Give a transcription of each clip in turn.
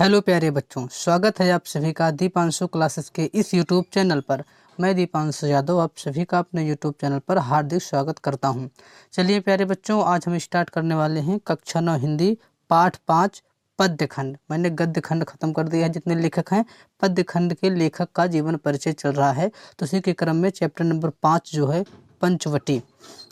Hello प्यारे बच्चों, स्वागत है आप सभी का दीपांशु क्लासेस के इस यूट्यूब चैनल पर। मैं दीपांशु यादव आप सभी का अपने यूट्यूब चैनल पर हार्दिक स्वागत करता हूं। चलिए प्यारे बच्चों, आज हम स्टार्ट करने वाले हैं कक्षा 9 हिंदी पाठ 5 पद्य खंड। मैंने गद्य खंड खत्म कर दिया है। जितने लेखक हैं, पद्य खंड के लेखक का जीवन परिचय चल रहा है, तो उसी के क्रम में चैप्टर नंबर 5 जो है पंचवटी,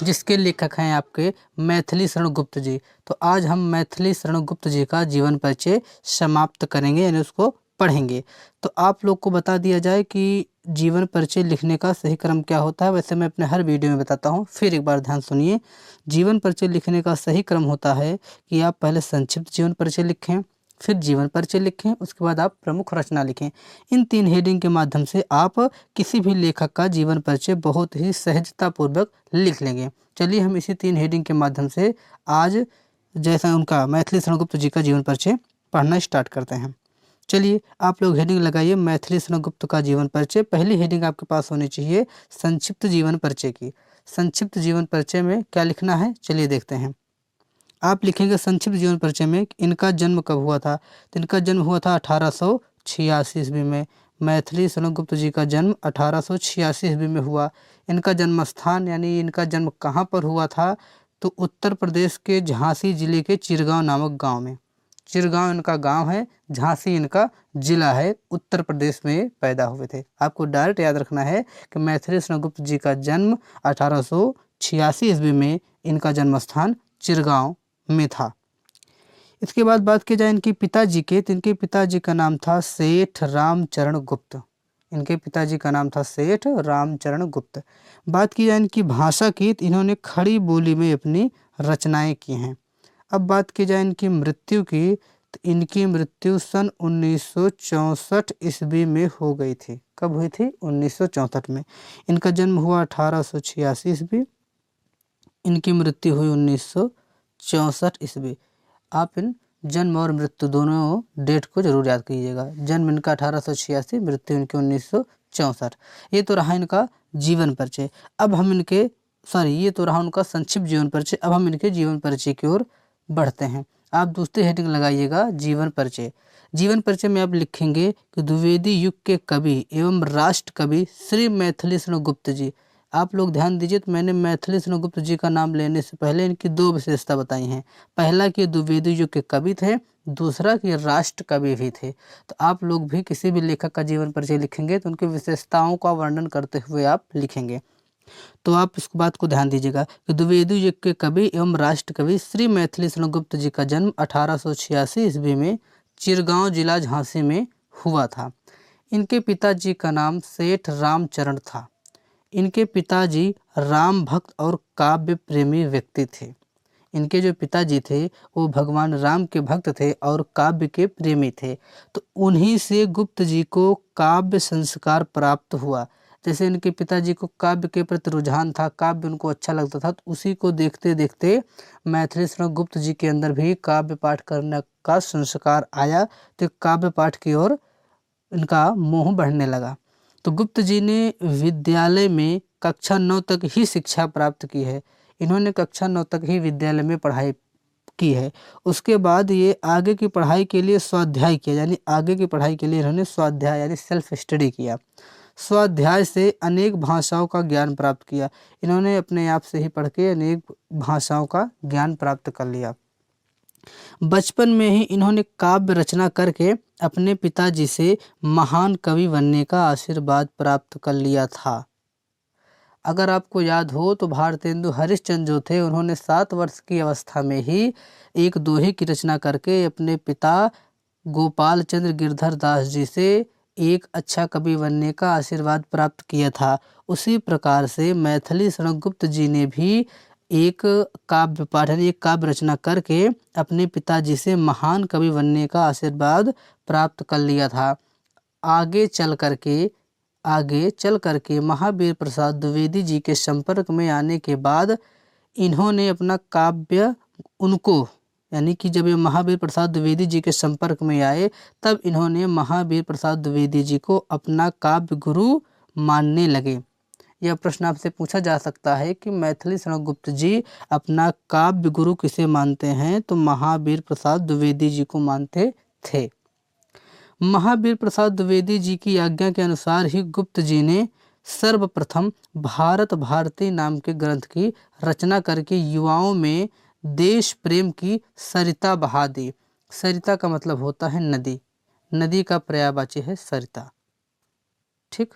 जिसके लेखक हैं आपके मैथिली शरण गुप्त जी। तो आज हम मैथिली शरण गुप्त जी का जीवन परिचय समाप्त करेंगे, यानी उसको पढ़ेंगे। तो आप लोग को बता दिया जाए कि जीवन परिचय लिखने का सही क्रम क्या होता है। वैसे मैं अपने हर वीडियो में बताता हूँ, फिर एक बार ध्यान सुनिए। जीवन परिचय लिखने का सही क्रम होता है कि आप पहले संक्षिप्त जीवन परिचय लिखें, फिर जीवन परिचय लिखें, उसके बाद आप प्रमुख रचना लिखें। इन 3 हेडिंग के माध्यम से आप किसी भी लेखक का जीवन परिचय बहुत ही सहजतापूर्वक लिख लेंगे। चलिए हम इसी 3 हेडिंग के माध्यम से आज जैसा उनका मैथिली शरण गुप्त जी का जीवन परिचय पढ़ना स्टार्ट करते हैं। चलिए आप लोग हेडिंग लगाइए, मैथिली शरण गुप्त का जीवन परिचय। पहली हेडिंग आपके पास होनी चाहिए संक्षिप्त जीवन परिचय की। संक्षिप्त जीवन परिचय में क्या लिखना है, चलिए देखते हैं। आप लिखेंगे संक्षिप्त जीवन परिचय में इनका जन्म कब हुआ था। तो इनका जन्म हुआ था 1886 ईस्वी में। मैथिली शरण गुप्त जी का जन्म 1886 ईस्वी में हुआ। इनका जन्म स्थान यानी इनका जन्म कहाँ पर हुआ था, तो उत्तर प्रदेश के झांसी जिले के चिरगांव नामक गांव में। चिरगांव इनका गांव है, झांसी इनका जिला है, उत्तर प्रदेश में पैदा हुए थे। आपको डायरेक्ट याद रखना है कि मैथिली शरण गुप्त जी का जन्म 1886 ईस्वी में, इनका जन्म स्थान चिरगांव में था। इसके बाद बात की जाए इनके पिताजी के, तो इनके पिताजी का नाम था सेठ रामचरण गुप्त। इनके पिताजी का नाम था सेठ रामचरण गुप्त। बात की जाए इनकी भाषा की, तो इन्होंने खड़ी बोली में अपनी रचनाएं की हैं। अब बात की जाए इनकी मृत्यु की, तो इनकी मृत्यु सन 1964 ईस्वी में हो गई थी। कब हुई थी? 1964 में। इनका जन्म हुआ 1886 ईस्वी, इनकी मृत्यु हुई 1964 ईस्वी। आप इन जन्म और मृत्यु दोनों डेट को जरूर याद कीजिएगा। जन्म इनका 1886, मृत्यु इनकी 1964। ये तो रहा इनका जीवन परिचय। अब हम इनके ये तो रहा उनका संक्षिप्त जीवन परिचय। अब हम इनके जीवन परिचय की ओर बढ़ते हैं। आप दूसरी हेडिंग लगाइएगा जीवन परिचय। जीवन परिचय में आप लिखेंगे कि द्विवेदी युग के कवि एवं राष्ट्र कवि श्री मैथिली शरण गुप्त जी। आप लोग ध्यान दीजिए, तो मैंने मैथिली शरण गुप्त जी का नाम लेने से पहले इनकी 2 विशेषता बताई हैं। पहला कि द्विवेदी युग के कवि थे, दूसरा कि राष्ट्र कवि भी थे। तो आप लोग भी किसी भी लेखक का जीवन परिचय लिखेंगे तो उनकी विशेषताओं का वर्णन करते हुए आप लिखेंगे। तो आप इस बात को ध्यान दीजिएगा कि द्विवेदी युग के कवि एवं राष्ट्र कवि श्री मैथिली शरण गुप्त जी का जन्म 1886 ईस्वी में चिरगांव जिला झांसी में हुआ था। इनके पिताजी का नाम सेठ रामचरण था। इनके पिताजी राम भक्त और काव्य प्रेमी व्यक्ति थे। इनके जो पिताजी थे वो भगवान राम के भक्त थे और काव्य के प्रेमी थे। तो उन्हीं से गुप्त जी को काव्य संस्कार प्राप्त हुआ। जैसे इनके पिताजी को काव्य के प्रति रुझान था, काव्य उनको अच्छा लगता था, तो उसी को देखते देखते मैथिली शरण गुप्त जी के अंदर भी काव्य पाठ करने का संस्कार आया। तो काव्य पाठ की ओर इनका मोह बढ़ने लगा। तो गुप्त जी ने विद्यालय में कक्षा 9 तक ही शिक्षा प्राप्त की है। इन्होंने कक्षा 9 तक ही विद्यालय में पढ़ाई की है। उसके बाद ये आगे की पढ़ाई के लिए स्वाध्याय किया, यानी आगे की पढ़ाई के लिए इन्होंने स्वाध्याय यानी सेल्फ स्टडी किया। स्वाध्याय से अनेक भाषाओं का ज्ञान प्राप्त किया। इन्होंने अपने आप से ही पढ़ के अनेक भाषाओं का ज्ञान प्राप्त कर लिया। बचपन में ही इन्होंने काव्य रचना करके अपने पिताजी से महान कवि बनने का आशीर्वाद प्राप्त कर लिया था। अगर आपको याद हो तो भारतेंदु हरिश्चंद्र जो थे, उन्होंने 7 वर्ष की अवस्था में ही एक दोहे की रचना करके अपने पिता गोपाल चंद्र गिरधर दास जी से एक अच्छा कवि बनने का आशीर्वाद प्राप्त किया था। उसी प्रकार से मैथिली शरण गुप्त जी ने भी एक काव्य पाठ यानी एक काव्य रचना करके अपने पिताजी से महान कवि बनने का आशीर्वाद प्राप्त कर लिया था। आगे चल करके महावीर प्रसाद द्विवेदी जी के संपर्क में आने के बाद इन्होंने अपना काव्य उनको यानी कि जब ये महावीर प्रसाद द्विवेदी जी के संपर्क में आए, तब इन्होंने महावीर प्रसाद द्विवेदी जी को अपना काव्य गुरु मानने लगे। यह प्रश्न आपसे पूछा जा सकता है कि मैथिली शरण गुप्त जी अपना काव्य गुरु किसे मानते हैं, तो महावीर प्रसाद द्विवेदी जी को मानते थे। महावीर प्रसाद द्विवेदी जी की आज्ञा के अनुसार ही गुप्त जी ने सर्वप्रथम भारत भारती नाम के ग्रंथ की रचना करके युवाओं में देश प्रेम की सरिता बहा दी। सरिता का मतलब होता है नदी, नदी का पर्यायवाची है सरिता। ठीक,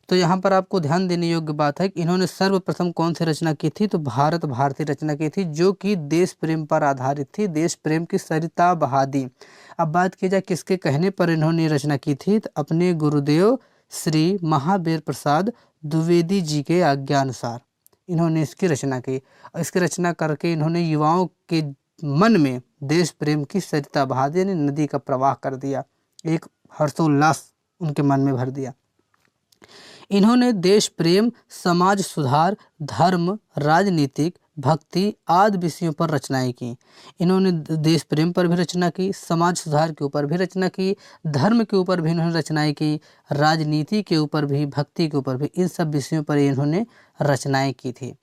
तो यहाँ पर आपको ध्यान देने योग्य बात है कि इन्होंने सर्वप्रथम कौन सी रचना की थी, तो भारत भारती रचना की थी, जो कि देश प्रेम पर आधारित थी, देश प्रेम की सरिता बहा दी। अब बात की जाए किसके कहने पर इन्होंने रचना की थी, तो अपने गुरुदेव श्री महावीर प्रसाद द्विवेदी जी के आज्ञानुसार इन्होंने इसकी रचना की। और इसकी रचना करके इन्होंने युवाओं के मन में देश प्रेम की सरिता बहा दी, यानी नदी का प्रवाह कर दिया, एक हर्षोल्लास उनके मन में भर दिया। इन्होंने देश प्रेम, समाज सुधार, धर्म, राजनीतिक, भक्ति आदि विषयों पर रचनाएं की। इन्होंने देश प्रेम पर भी रचना की, समाज सुधार के ऊपर भी रचना की, धर्म के ऊपर भी इन्होंने रचनाएं की, राजनीति के ऊपर भी, भक्ति के ऊपर भी, इन सब विषयों पर इन्होंने रचनाएं की थी।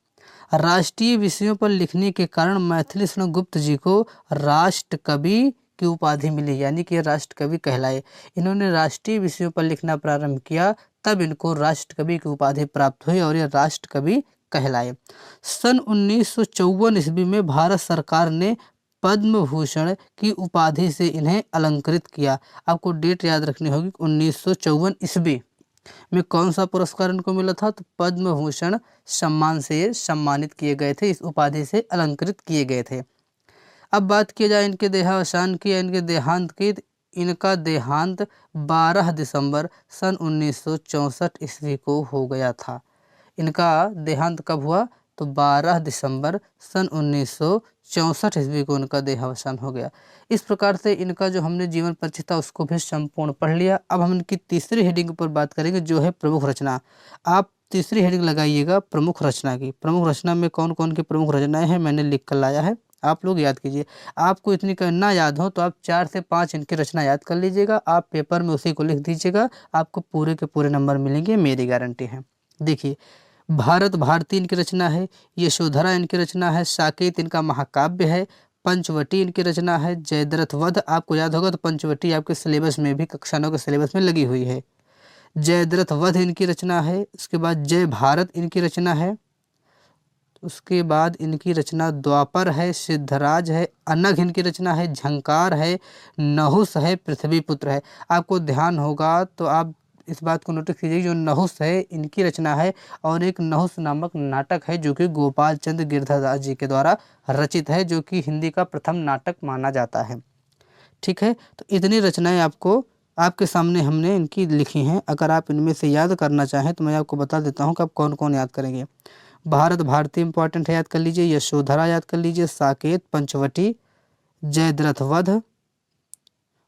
राष्ट्रीय विषयों पर लिखने के कारण मैथिली शरण गुप्त जी को राष्ट्र कवि की उपाधि मिली, यानी कि राष्ट्र कवि कहलाए। इन्होंने राष्ट्रीय विषयों पर लिखना प्रारंभ किया, तब इनको राष्ट्र कवि की उपाधि प्राप्त हुई और ये राष्ट्र कवि कहलाए। सन 1954 ईस्वी में भारत सरकार ने पद्म भूषण की उपाधि से इन्हें अलंकृत किया। आपको डेट याद रखनी होगी, 1954 ईस्वी में कौन सा पुरस्कार इनको मिला था, तो पद्म भूषण सम्मान से ये सम्मानित किए गए थे, इस उपाधि से अलंकृत किए गए थे। अब बात की जाए इनके देहावसान की, इनके देहांत की, इनका देहांत 12 दिसंबर सन 1964 ईस्वी को हो गया था। इनका देहांत कब हुआ, तो 12 दिसंबर सन 1964 ईस्वी को इनका देहावसान हो गया। इस प्रकार से इनका जो हमने जीवन परिचय था उसको भी संपूर्ण पढ़ लिया। अब हम इनकी तीसरी हेडिंग पर बात करेंगे, जो है प्रमुख रचना। आप तीसरी हेडिंग लगाइएगा प्रमुख रचना की। प्रमुख रचना में कौन कौन की प्रमुख रचनाएं हैं मैंने लिख कर लाया है, आप लोग याद कीजिए। आपको इतनी करना याद हो तो आप 4 से 5 इनकी रचना याद कर लीजिएगा, आप पेपर में उसी को लिख दीजिएगा, आपको पूरे के पूरे नंबर मिलेंगे, मेरी गारंटी है। देखिए, भारत भारती इनकी रचना है, यशोधरा इनकी रचना है, साकेत इनका महाकाव्य है, पंचवटी इनकी रचना है, जयद्रथ वध आपको याद होगा, तो पंचवटी आपके सिलेबस में भी, कक्षा 9 के सिलेबस में लगी हुई है। जयद्रथ वध इनकी रचना है। उसके बाद जय भारत इनकी रचना है। उसके बाद इनकी रचना द्वापर है, सिद्धराज है, अनघ इनकी रचना है, झंकार है, नहुस है, पृथ्वीपुत्र है। आपको ध्यान होगा तो आप इस बात को नोटिस कीजिए, जो नहुस है इनकी रचना है, और एक नहुस नामक नाटक है जो कि गोपाल चंद्र गिरधरदास जी के द्वारा रचित है, जो कि हिंदी का प्रथम नाटक माना जाता है। ठीक है, तो इतनी रचनाएं आपको आपके सामने हमने इनकी लिखी हैं। अगर आप इनमें से याद करना चाहें तो मैं आपको बता देता हूं कि आप कौन कौन याद करेंगे। भारत भारती इंपॉर्टेंट है, याद कर लीजिए। यशोधरा याद कर लीजिए, साकेत, पंचवटी, जयद्रथ वध।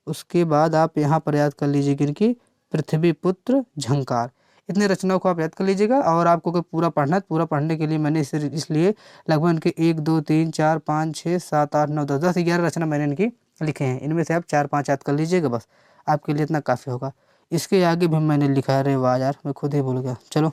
उसके बाद आप यहाँ पर याद कर लीजिए इनकी पृथ्वीपुत्र, झंकार। इतने रचनाओं को आप याद कर लीजिएगा। और आपको अगर पूरा पढ़ना है, पूरा पढ़ने के लिए मैंने इसलिए लगभग इनके 1 2 3 4 5 6 7 8 9 10 11 रचना मैंने इनकी लिखे हैं। इनमें से आप 4-5 याद कर लीजिएगा, बस आपके लिए इतना काफ़ी होगा। इसके आगे भी मैंने लिखा है, अरे वाह यार मैं खुद ही भूल गया। चलो,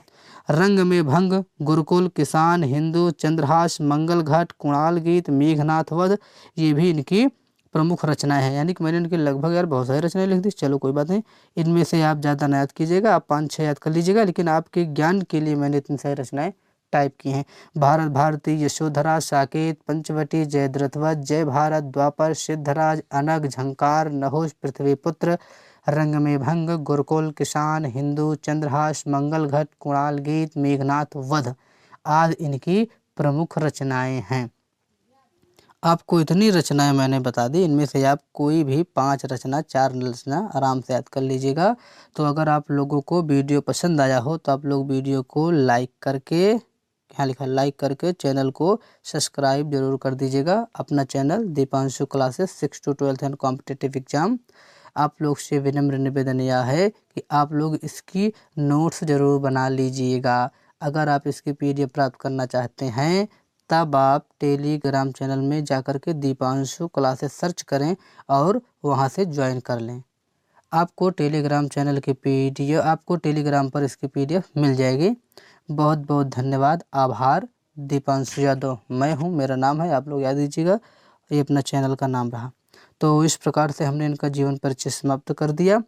रंग में भंग, गुरुकुल, किसान, हिंदू, चंद्रहास, मंगल घाट, कुणाल गीत, मेघनाथ वध, ये भी इनकी प्रमुख रचनाएं हैं। यानी कि मैंने इनकी लगभग यार बहुत सारी रचनाएं लिख दी। चलो कोई बात नहीं, इनमें से आप ज़्यादा ना याद कीजिएगा, आप 5-6 याद कर लीजिएगा, लेकिन आपके ज्ञान के लिए मैंने इतनी सारी रचनाएं टाइप की हैं। भारत भारती, यशोधरा, साकेत, पंचवटी, जयद्रथवध, जय भारत, द्वापर, सिद्धराज, अनघ, झंकार, नहुष, पृथ्वीपुत्र, रंग में भंग, गुरुकुल, किसान, हिंदू, चंद्रहास, मंगल घट, कुणाल गीत, मेघनाथ वध आदि इनकी प्रमुख रचनाएं हैं। आपको इतनी रचनाएं मैंने बता दी, इनमें से आप कोई भी 5 रचना 4 रचना आराम से याद कर लीजिएगा। तो अगर आप लोगों को वीडियो पसंद आया हो तो आप लोग वीडियो को लाइक करके, यहाँ लिखा लाइक करके, चैनल को सब्सक्राइब जरूर कर दीजिएगा। अपना channel Deepanshu classes 6 to 12 and competitive exam. आप लोग से विनम्र निवेदन यह है कि आप लोग इसकी नोट्स ज़रूर बना लीजिएगा। अगर आप इसकी PDF प्राप्त करना चाहते हैं तब आप टेलीग्राम चैनल में जाकर के दीपांशु क्लासेस सर्च करें और वहां से ज्वाइन कर लें। आपको टेलीग्राम चैनल की PDF, आपको टेलीग्राम पर इसकी PDF मिल जाएगी। बहुत बहुत धन्यवाद, आभार। दीपांशु यादव मैं हूँ, मेरा नाम है, आप लोग याद दीजिएगा, ये अपना चैनल का नाम रहा। तो इस प्रकार से हमने इनका जीवन परिचय समाप्त कर दिया।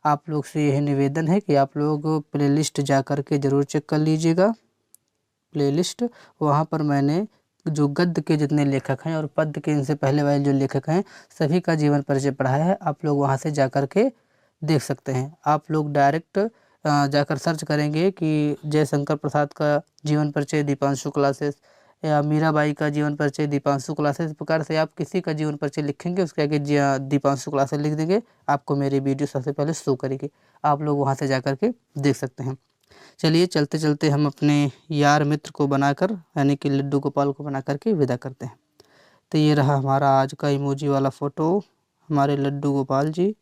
आप लोग से यह निवेदन है कि आप लोग प्लेलिस्ट जा कर के ज़रूर चेक कर लीजिएगा। प्लेलिस्ट वहाँ पर मैंने जो गद्य के जितने लेखक हैं और पद्य के इनसे पहले वाले जो लेखक हैं सभी का जीवन परिचय पढ़ाया है। आप लोग वहाँ से जा कर के देख सकते हैं। आप लोग डायरेक्ट जाकर सर्च करेंगे कि जयशंकर प्रसाद का जीवन परिचय दीपांशु क्लासेस या मीराबाई का जीवन परिचय दीपांशु क्लासेस, इस प्रकार से आप किसी का जीवन परिचय लिखेंगे उसके आगे दीपांशु क्लासेस लिख देंगे, आपको मेरी वीडियो सबसे पहले शो करेगी। आप लोग वहाँ से जा कर के देख सकते हैं। चलिए चलते चलते हम अपने यार मित्र को बनाकर यानी कि लड्डू गोपाल को बना करके विदा करते हैं। तो ये रहा हमारा आज का इमोजी वाला फ़ोटो, हमारे लड्डू गोपाल जी।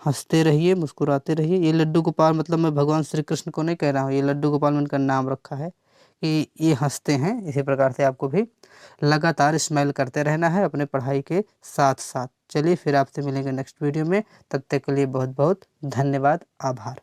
हंसते रहिए, मुस्कुराते रहिए। ये लड्डू गोपाल मतलब मैं भगवान श्री कृष्ण को नहीं कह रहा हूँ, ये लड्डू गोपाल में इनका नाम रखा है कि ये हंसते हैं। इसी प्रकार से आपको भी लगातार स्माइल करते रहना है अपने पढ़ाई के साथ साथ। चलिए फिर आपसे मिलेंगे नेक्स्ट वीडियो में, तब तक के लिए बहुत बहुत धन्यवाद, आभार।